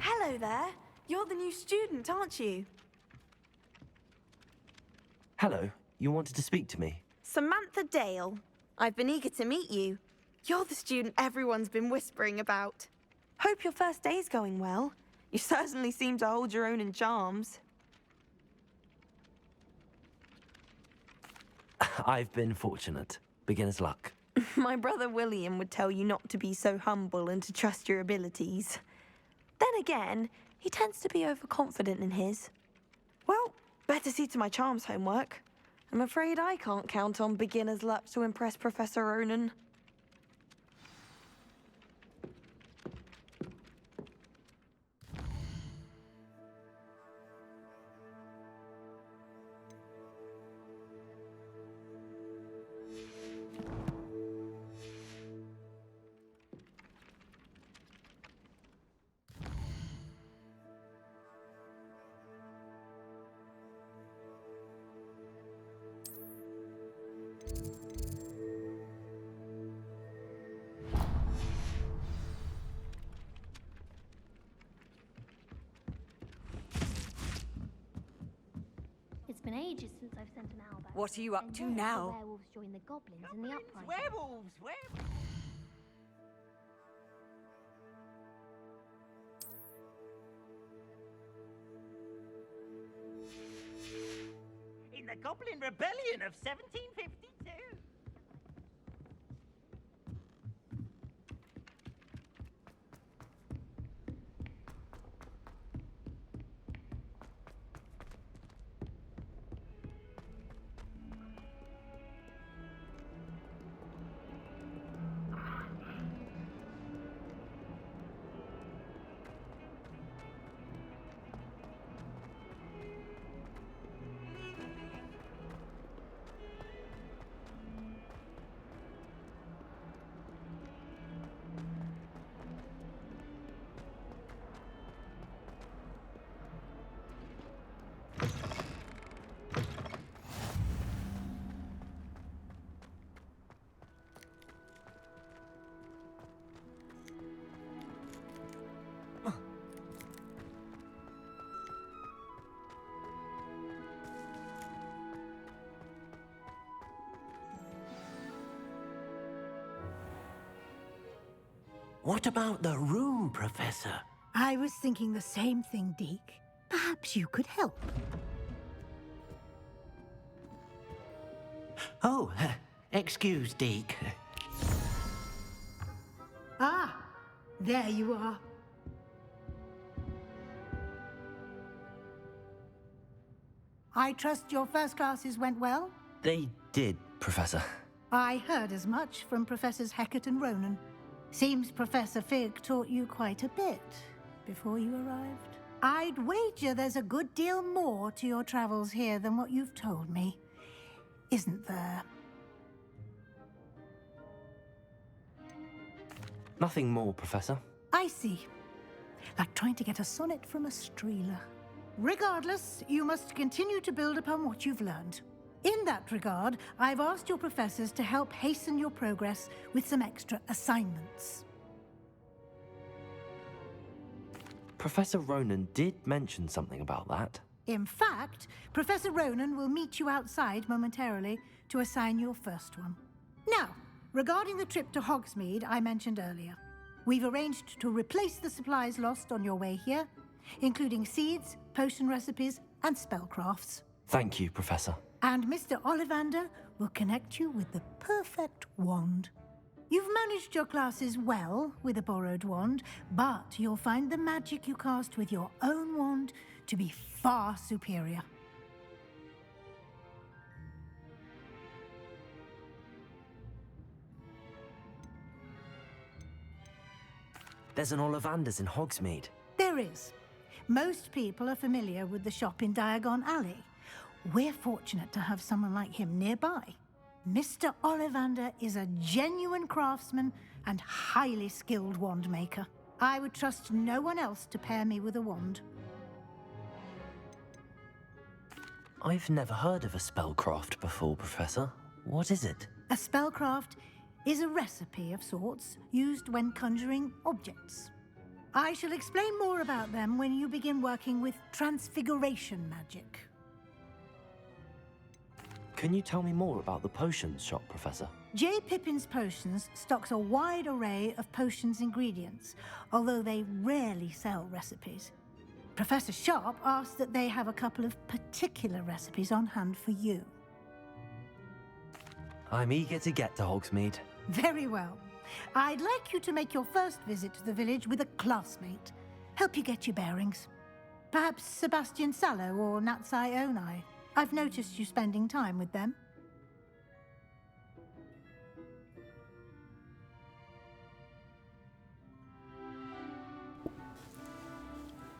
Hello there. You're the new student, aren't you? Hello, you wanted to speak to me? Samantha Dale. I've been eager to meet you. You're the student everyone's been whispering about. Hope your first day's going well. You certainly seem to hold your own in charms. I've been fortunate. Beginner's luck. My brother William would tell you not to be so humble and to trust your abilities. Then again, he tends to be overconfident in his. Well, better see to my charms homework. I'm afraid I can't count on beginner's luck to impress Professor Ronan. It's been ages since I've sent an owl back. What are you up to And then now? The werewolves joined the goblins in the uprising. Werewolves! In the Goblin Rebellion of 1752. What about the room, Professor? I was thinking the same thing, Deke. Perhaps you could help. Oh, excuse, Deke. Ah, there you are. I trust your first classes went well? They did, Professor. I heard as much from Professors Hecat and Ronan. Seems Professor Fig taught you quite a bit before you arrived. I'd wager there's a good deal more to your travels here than what you've told me. Isn't there? Nothing more, Professor. I see. Like trying to get a sonnet from a streeler. Regardless, you must continue to build upon what you've learned. In that regard, I've asked your professors to help hasten your progress with some extra assignments. Professor Ronan did mention something about that. In fact, Professor Ronan will meet you outside momentarily to assign your first one. Now, regarding the trip to Hogsmeade I mentioned earlier, we've arranged to replace the supplies lost on your way here, including seeds, potion recipes, and spellcrafts. Thank you, Professor. And Mr. Ollivander will connect you with the perfect wand. You've managed your classes well with a borrowed wand, but you'll find the magic you cast with your own wand to be far superior. There's an Ollivander's in Hogsmeade. There is. Most people are familiar with the shop in Diagon Alley. We're fortunate to have someone like him nearby. Mr. Ollivander is a genuine craftsman and highly skilled wand maker. I would trust no one else to pair me with a wand. I've never heard of a spellcraft before, Professor. What is it? A spellcraft is a recipe of sorts used when conjuring objects. I shall explain more about them when you begin working with transfiguration magic. Can you tell me more about the potions shop, Professor? J. Pippin's Potions stocks a wide array of potions ingredients, although they rarely sell recipes. Professor Sharp asks that they have a couple of particular recipes on hand for you. I'm eager to get to Hogsmeade. Very well. I'd like you to make your first visit to the village with a classmate. Help you get your bearings. Perhaps Sebastian Sallow or Natsai Onai. I've noticed you spending time with them.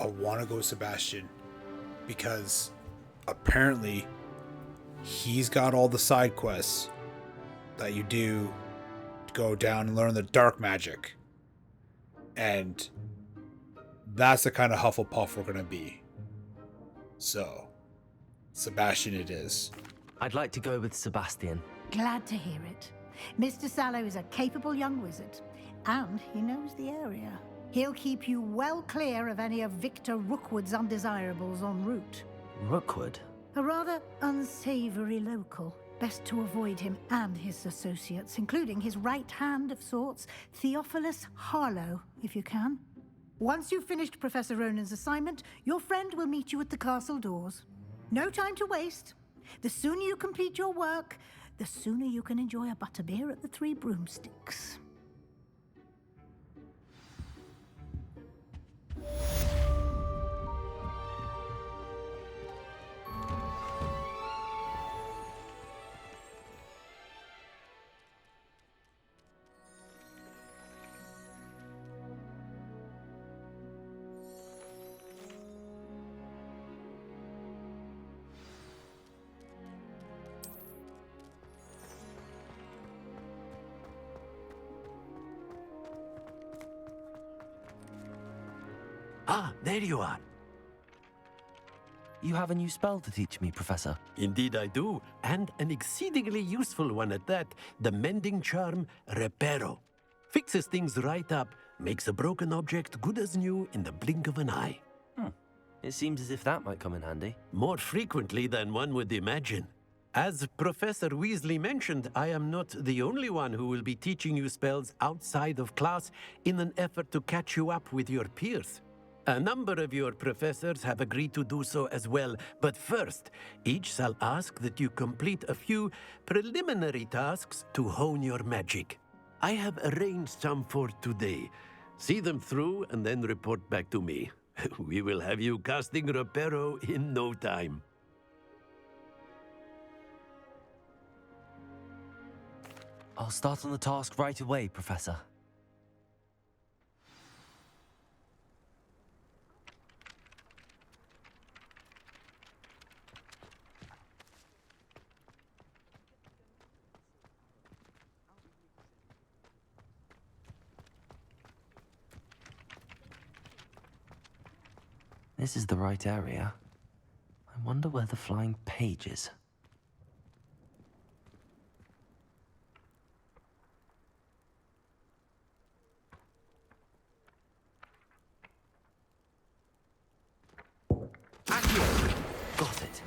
I want to go Sebastian because apparently he's got all the side quests that you do to go down and learn the dark magic. And that's the kind of Hufflepuff we're going to be. So, Sebastian it is. I'd like to go with Sebastian. Glad to hear it. Mr. Sallow is a capable young wizard, and he knows the area. He'll keep you well clear of any of Victor Rookwood's undesirables en route. Rookwood? A rather unsavory local. Best to avoid him and his associates, including his right hand of sorts, Theophilus Harlow, if you can. Once you've finished Professor Ronan's assignment, your friend will meet you at the castle doors. No time to waste. The sooner you complete your work, the sooner you can enjoy a butterbeer at the Three Broomsticks. Ah, there you are. You have a new spell to teach me, Professor. Indeed I do, and an exceedingly useful one at that. The mending charm, Reparo. Fixes things right up, makes a broken object good as new in the blink of an eye. It seems as if that might come in handy. More frequently than one would imagine. As Professor Weasley mentioned, I am not the only one who will be teaching you spells outside of class in an effort to catch you up with your peers. A number of your professors have agreed to do so as well, but first, each shall ask that you complete a few preliminary tasks to hone your magic. I have arranged some for today. See them through and then report back to me. We will have you casting Reparo in no time. I'll start on the task right away, Professor. This is the right area. I wonder where the flying page is. Accio! Got it.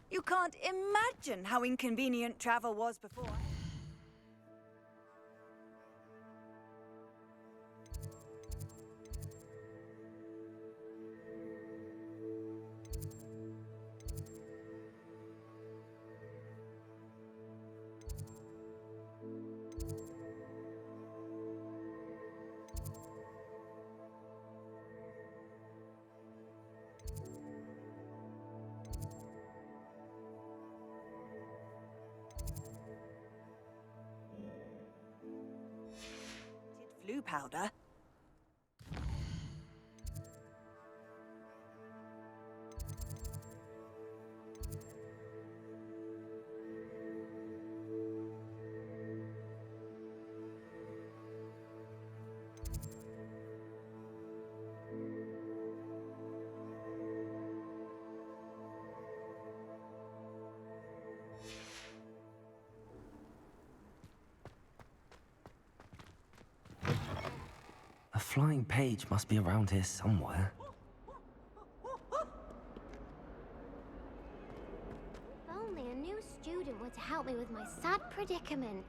You can't imagine how inconvenient travel was before. Flu powder. flying page must be around here somewhere. If only a new student were to help me with my sad predicament.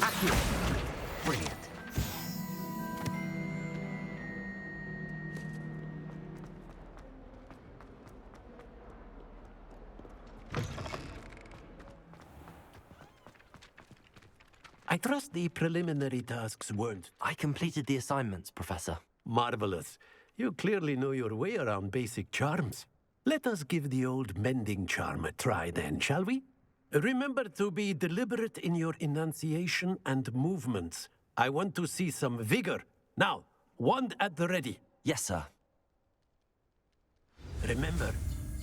Accurate! Brilliant. I trust the preliminary tasks weren't I completed the assignments, Professor. marvelous. You clearly know your way around basic charms. Let us give the old mending charm a try then, shall we? Remember to be deliberate in your enunciation and movements. I want to see some vigor. Now, wand at the ready. Yes, sir. Remember,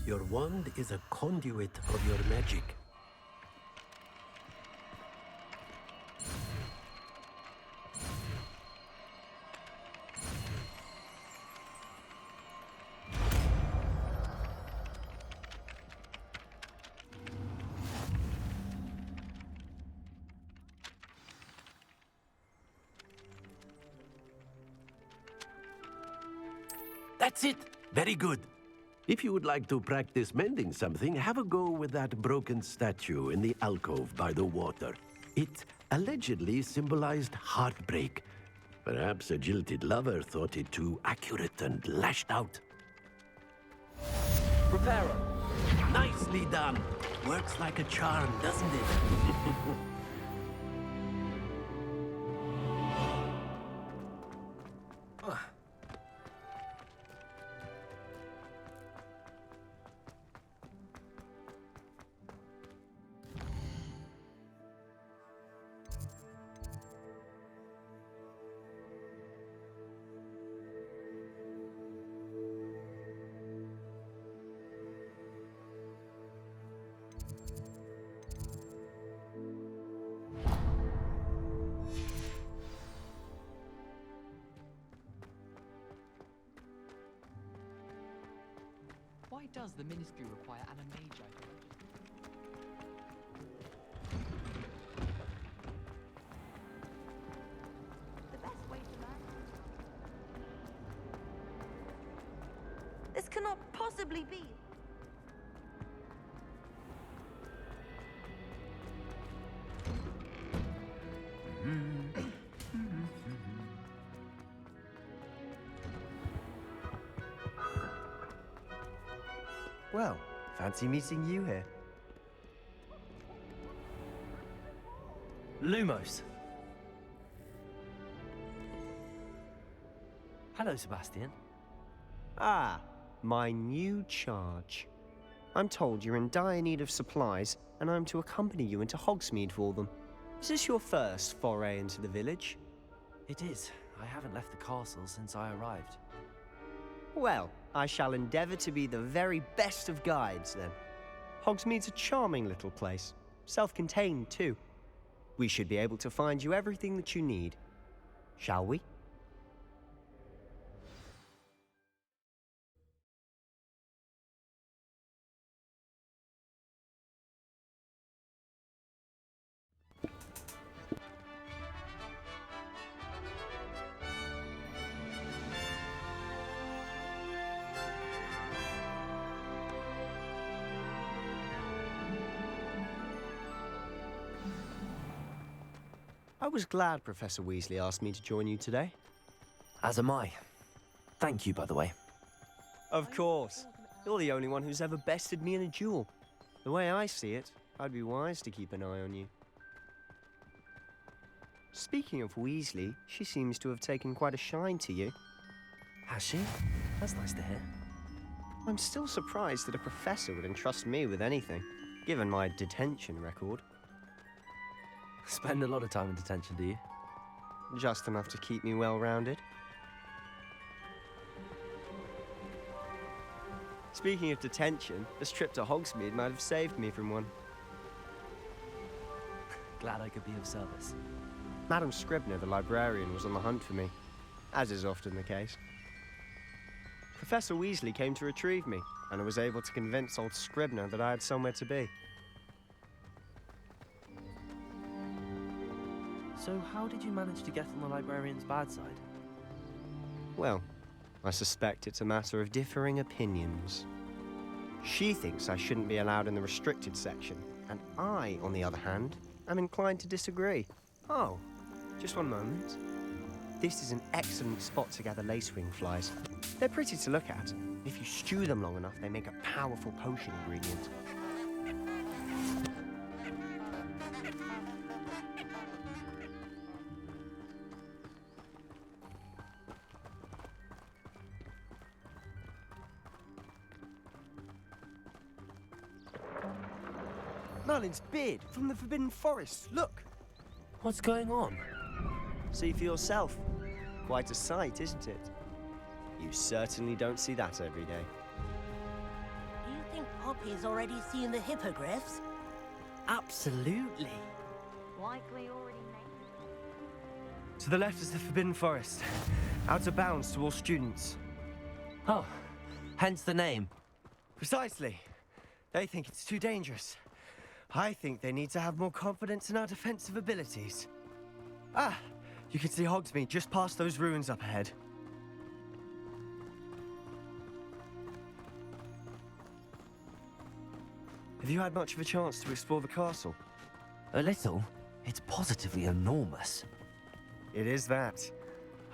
your wand is a conduit of your magic. That's it. Very good. If you would like to practice mending something, have a go with that broken statue in the alcove by the water. It allegedly symbolized heartbreak. Perhaps a jilted lover thought it too accurate and lashed out. Reparo. Nicely done. Works like a charm, doesn't it? Why does the Ministry require an mage item? The best way to learn. This cannot possibly be. Well, fancy meeting you here. Lumos. Hello, Sebastian. Ah, my new charge. I'm told you're in dire need of supplies, and I'm to accompany you into Hogsmeade for them. Is this your first foray into the village? It is. I haven't left the castle since I arrived. Well, I shall endeavour to be the very best of guides, then. Hogsmeade's a charming little place. Self-contained, too. We should be able to find you everything that you need. Shall we? I was glad Professor Weasley asked me to join you today. As am I. Thank you, by the way. Of course. You're the only one who's ever bested me in a duel. The way I see it, I'd be wise to keep an eye on you. Speaking of Weasley, she seems to have taken quite a shine to you. Has she? That's nice to hear. I'm still surprised that a professor would entrust me with anything, given my detention record. Spend a lot of time in detention, do you? Just enough to keep me well-rounded. Speaking of detention, this trip to Hogsmeade might have saved me from one. Glad I could be of service. Madam Scribner, the librarian, was on the hunt for me, as is often the case. Professor Weasley came to retrieve me, and I was able to convince old Scribner that I had somewhere to be. So how did you manage to get on the librarian's bad side? Well, I suspect it's a matter of differing opinions. She thinks I shouldn't be allowed in the restricted section, and I, on the other hand, am inclined to disagree. Oh, just one moment. This is an excellent spot to gather lacewing flies. They're pretty to look at. If you stew them long enough, they make a powerful potion ingredient. Merlin's beard from the Forbidden Forest. Look! What's going on? See for yourself. Quite a sight, isn't it? You certainly don't see that every day. Do you think Poppy's already seen the hippogriffs? Absolutely. Likely already made. To the left is the Forbidden Forest. Out of bounds to all students. Oh, hence the name. Precisely. They think it's too dangerous. I think they need to have more confidence in our defensive abilities. Ah, you can see Hogsmeade just past those ruins up ahead. Have you had much of a chance to explore the castle? A little. It's positively enormous. It is that.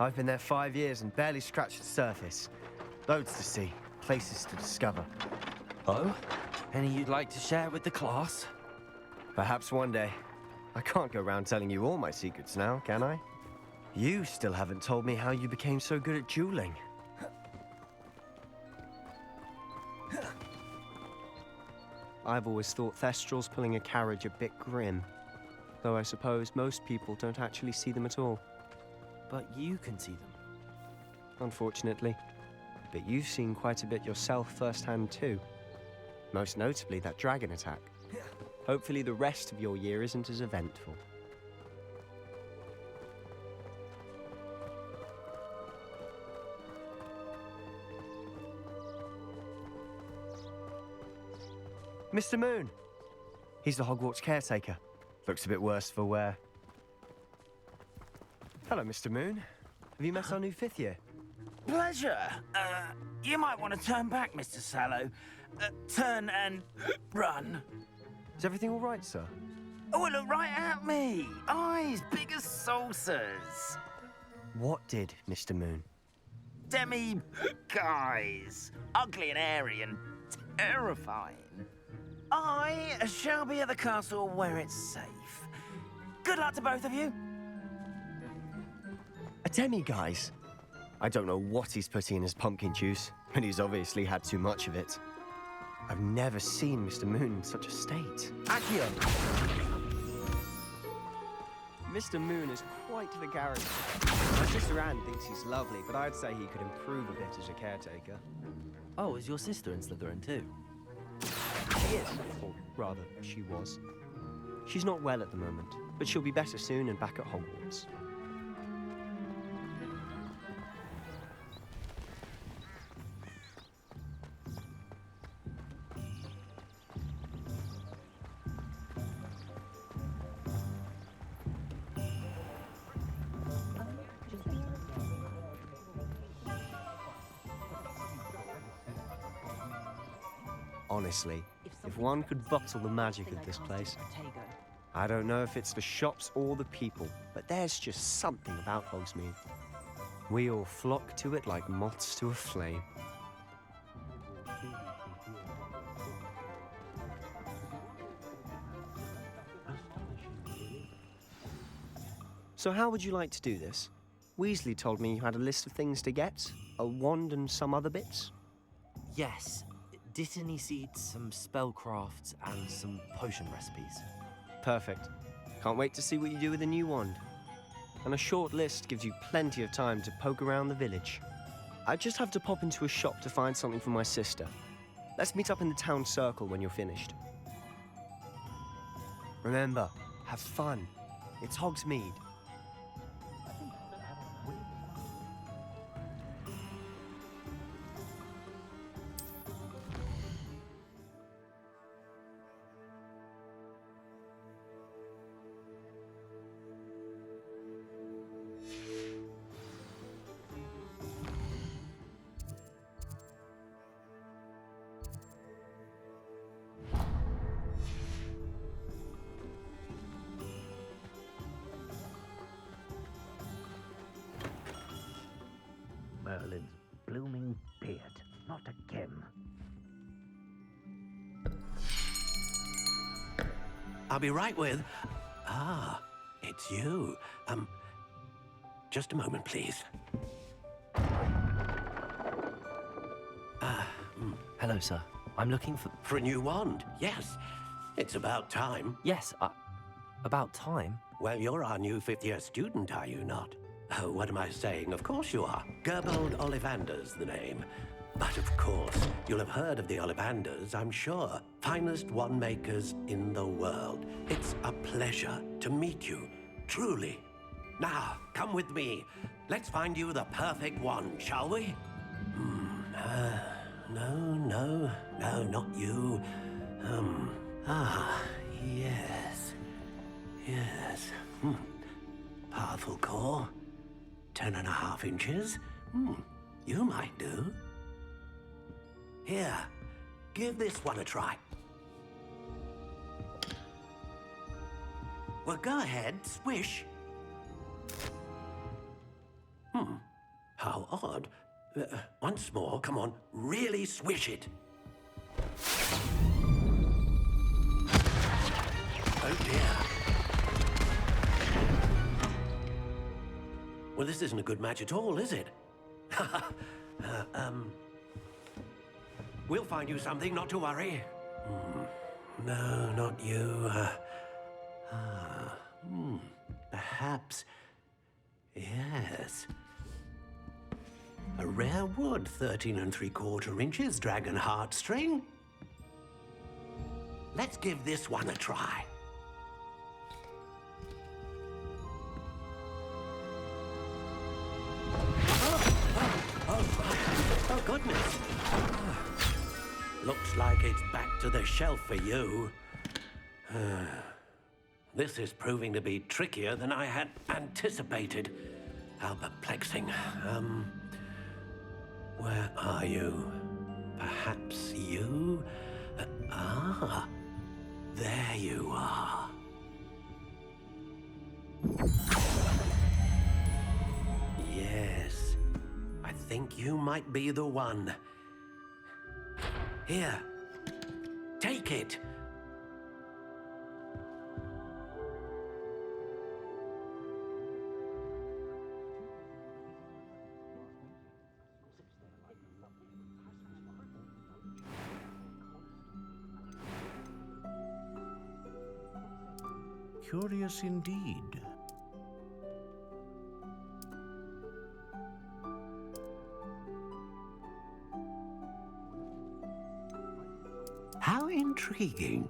I've been there 5 years and barely scratched the surface. Loads to see, places to discover. Oh? Any you'd like to share with the class? Perhaps one day. I can't go around telling you all my secrets now, can I? You still haven't told me how you became so good at dueling. I've always thought Thestrals pulling a carriage a bit grim. Though I suppose most people don't actually see them at all. But you can see them. Unfortunately. But you've seen quite a bit yourself firsthand too. Most notably that dragon attack. Hopefully the rest of your year isn't as eventful. Mr. Moon! He's the Hogwarts caretaker. Looks a bit worse for wear. Hello, Mr. Moon. Have you met our new 5th year? Pleasure. You might want to turn back, Mr. Sallow. Turn and run. Is everything all right, sir? Oh, look right at me. Eyes big as saucers. What did, Mr. Moon? Guys. Ugly and airy and terrifying. I shall be at the castle where it's safe. Good luck to both of you. A demi-guise? I don't know what he's putting in his pumpkin juice, but he's obviously had too much of it. I've never seen Mr. Moon in such a state. Accio. Mr. Moon is quite the character. My sister Anne thinks he's lovely, but I'd say he could improve a bit as a caretaker. Oh, is your sister in Slytherin too? She is, or rather, she was. She's not well at the moment, but she'll be better soon and back at Hogwarts. Honestly, if one could bottle the magic of this place, I don't know if it's the shops or the people, but there's just something about Hogsmeade. We all flock to it like moths to a flame. So how would you like to do this? Weasley told me you had a list of things to get, a wand and some other bits. Yes. Dittany seeds, some spellcrafts, and some potion recipes. Perfect. Can't wait to see what you do with the new wand. And a short list gives you plenty of time to poke around the village. I just have to pop into a shop to find something for my sister. Let's meet up in the town circle when you're finished. Remember, have fun. It's Hogsmeade. I'll be right with... Ah, it's you. Just a moment, please. Hello, sir. I'm looking for... For a new wand, yes. It's about time. Yes, about time? Well, you're our new fifth-year student, are you not? Oh, what am I saying? Of course you are. Gerbold Ollivander's the name. But of course, you'll have heard of the Ollivanders, I'm sure. Finest wand makers in the world. It's a pleasure to meet you, truly. Now, come with me. Let's find you the perfect wand, shall we? No, not you. Yes. Powerful core. 10.5 inches. You might do. Here, give this one a try. Well, go ahead, swish. How odd. Once more, come on, really swish it. Oh dear. Well, this isn't a good match at all, is it? We'll find you something, not to worry. No, not you. Perhaps. Yes. A rare wood, 13 3/4 inches, dragon heartstring. Let's give this one a try. Oh, goodness. Looks like it's back to the shelf for you. This is proving to be trickier than I had anticipated. How perplexing. Where are you? Perhaps you? There you are. Yes, I think you might be the one. Here, take it. Curious indeed. How intriguing.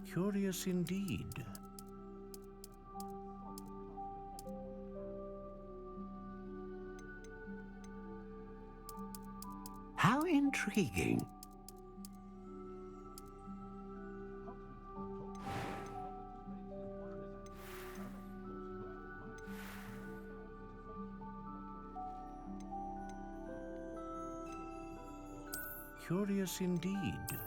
Curious indeed. How intriguing. Curious indeed.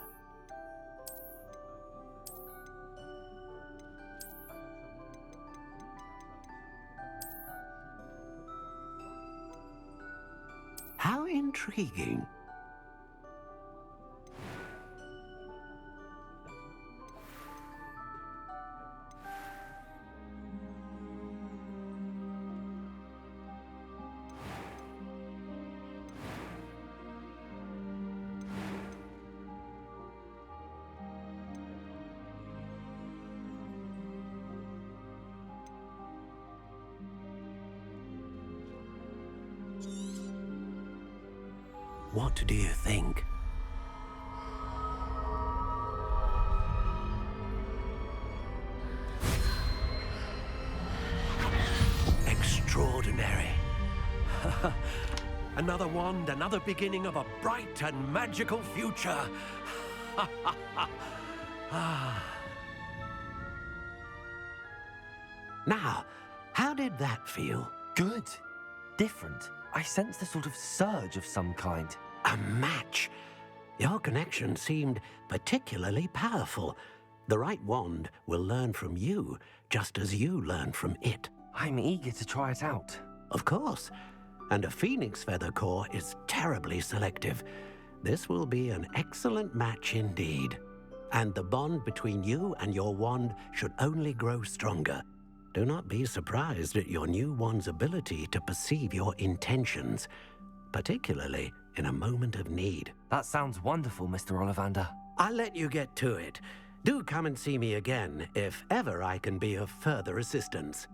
How intriguing. What do you think? Extraordinary. Another wand, another beginning of a bright and magical future. Now, how did that feel? Good. Different. I sensed a sort of surge of some kind. A match. Your connection seemed particularly powerful. The right wand will learn from you, just as you learn from it. I'm eager to try it out. Of course. and a phoenix feather core is terribly selective. This will be an excellent match indeed. And the bond between you and your wand should only grow stronger. Do not be surprised at your new wand's ability to perceive your intentions, particularly in a moment of need. That sounds wonderful, Mr. Ollivander. I'll let you get to it. Do come and see me again if ever I can be of further assistance.